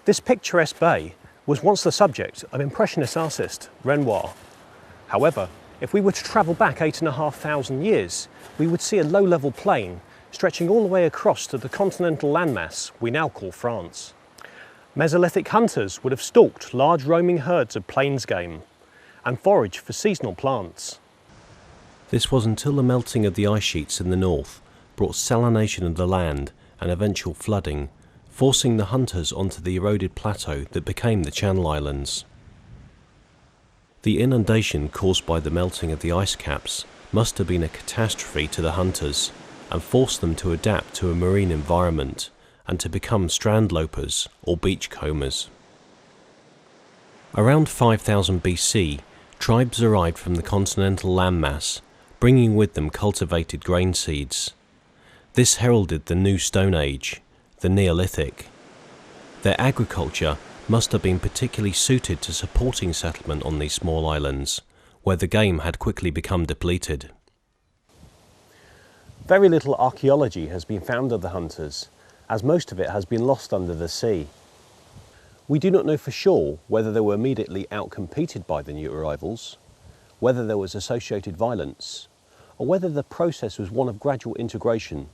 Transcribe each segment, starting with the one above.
This picturesque bay was once the subject of Impressionist artist Renoir. However, if we were to travel back 8,500 years, we would see a low-level plain stretching all the way across to the continental landmass we now call France. Mesolithic hunters would have stalked large roaming herds of plains game and foraged for seasonal plants. This was until the melting of the ice sheets in the north brought salination of the land and eventual flooding, forcing the hunters onto the eroded plateau that became the Channel Islands. The inundation caused by the melting of the ice caps must have been a catastrophe to the hunters and forced them to adapt to a marine environment and to become strandlopers or beachcombers. Around 5000 BC, tribes arrived from the continental landmass, bringing with them cultivated grain seeds. This heralded the new Stone Age, the Neolithic. Their agriculture must have been particularly suited to supporting settlement on these small islands, where the game had quickly become depleted. Very little archaeology has been found of the hunters, as most of it has been lost under the sea. We do not know for sure whether they were immediately outcompeted by the new arrivals, whether there was associated violence, or whether the process was one of gradual integration,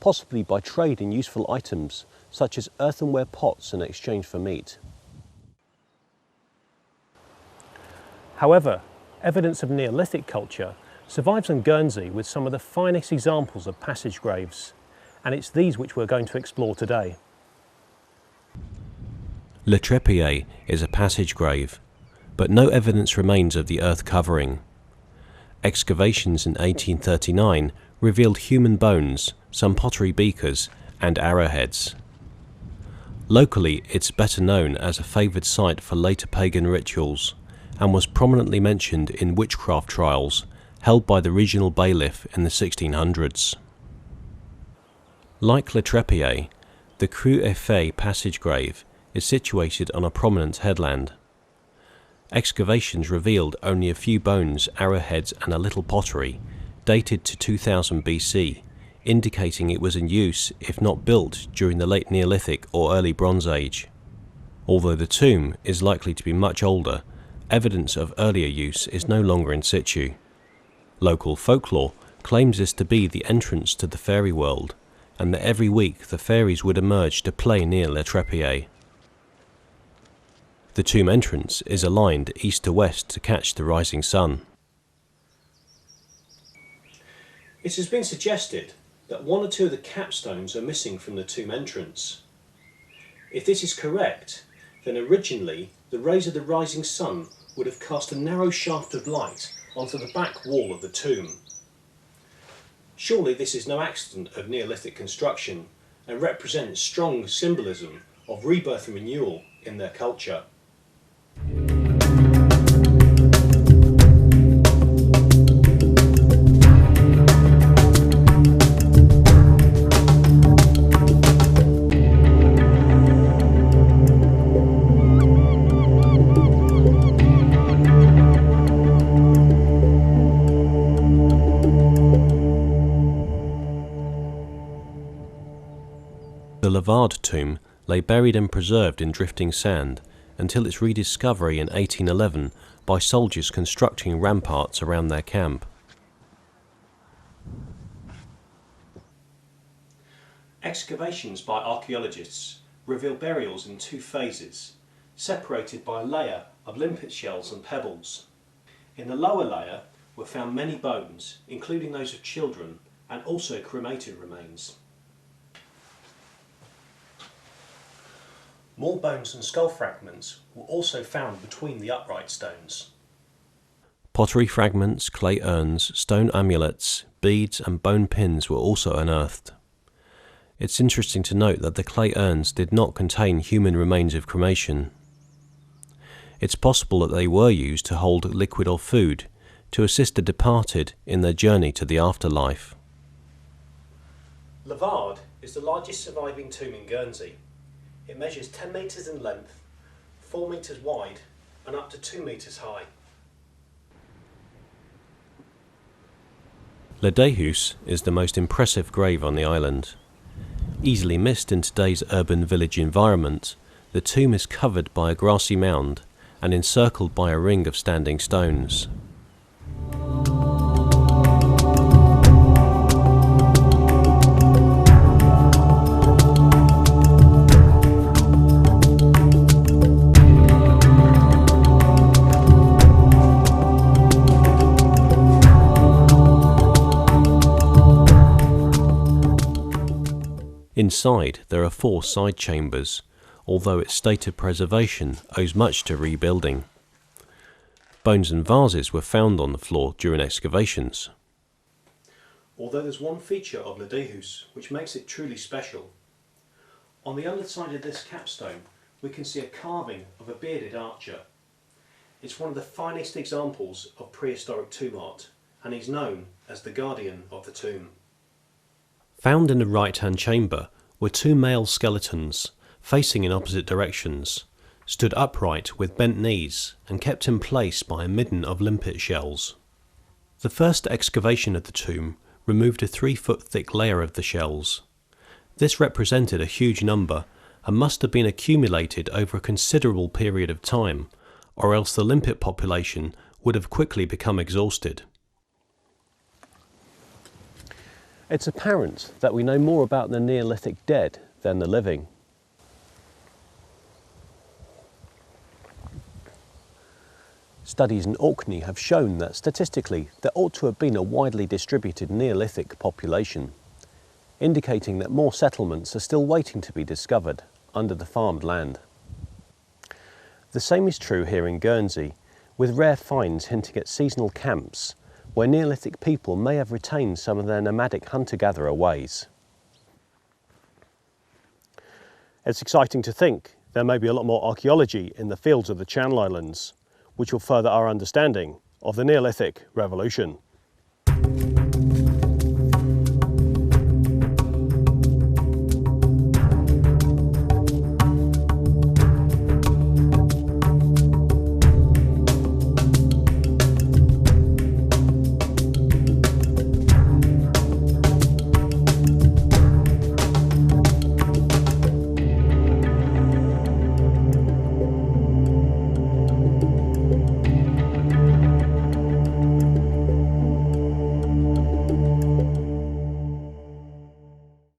possibly by trade in useful items such as earthenware pots in exchange for meat. However, evidence of Neolithic culture survives on Guernsey with some of the finest examples of passage graves, and it's these which we're going to explore today. Le Trépied is a passage grave, but no evidence remains of the earth covering. Excavations in 1839 revealed human bones, some pottery beakers, and arrowheads. Locally, it's better known as a favoured site for later pagan rituals, and was prominently mentioned in witchcraft trials held by the regional bailiff in the 1600s. Like Le Trépied, the Creux et Fay passage grave is situated on a prominent headland. Excavations revealed only a few bones, arrowheads and a little pottery, dated to 2000 BC, indicating it was in use, if not built, during the late Neolithic or early Bronze Age. Although the tomb is likely to be much older, evidence of earlier use is no longer in situ. Local folklore claims this to be the entrance to the fairy world, and that every week the fairies would emerge to play near Le Trépied. The tomb entrance is aligned east to west to catch the rising sun. It has been suggested that one or two of the capstones are missing from the tomb entrance. If this is correct, then originally the rays of the rising sun would have cast a narrow shaft of light onto the back wall of the tomb. Surely this is no accident of Neolithic construction and represents strong symbolism of rebirth and renewal in their culture. The Lavard tomb lay buried and preserved in drifting sand until its rediscovery in 1811 by soldiers constructing ramparts around their camp. Excavations by archaeologists reveal burials in two phases, separated by a layer of limpet shells and pebbles. In the lower layer were found many bones, including those of children, and also cremated remains. More bones and skull fragments were also found between the upright stones. Pottery fragments, clay urns, stone amulets, beads and bone pins were also unearthed. It's interesting to note that the clay urns did not contain human remains of cremation. It's possible that they were used to hold liquid or food to assist the departed in their journey to the afterlife. Lavard is the largest surviving tomb in Guernsey. It measures 10 metres in length, 4 metres wide and up to 2 metres high. Le Déhus is the most impressive grave on the island. Easily missed in today's urban village environment, The tomb is covered by a grassy mound and encircled by a ring of standing stones. Inside there are 4 side chambers, although its state of preservation owes much to rebuilding. Bones and vases were found on the floor during excavations. Although there's one feature of Ladihus which makes it truly special. On the underside of this capstone we can see a carving of a bearded archer. It's one of the finest examples of prehistoric tomb art, and he's known as the guardian of the tomb. Found in the right-hand chamber were 2 male skeletons, facing in opposite directions, stood upright with bent knees and kept in place by a midden of limpet shells. The first excavation of the tomb removed a 3-foot thick layer of the shells. This represented a huge number and must have been accumulated over a considerable period of time, or else the limpet population would have quickly become exhausted. It's apparent that we know more about the Neolithic dead than the living. Studies in Orkney have shown that statistically there ought to have been a widely distributed Neolithic population, indicating that more settlements are still waiting to be discovered under the farmed land. The same is true here in Guernsey, with rare finds hinting at seasonal camps where Neolithic people may have retained some of their nomadic hunter-gatherer ways. It's exciting to think there may be a lot more archaeology in the fields of the Channel Islands, which will further our understanding of the Neolithic Revolution.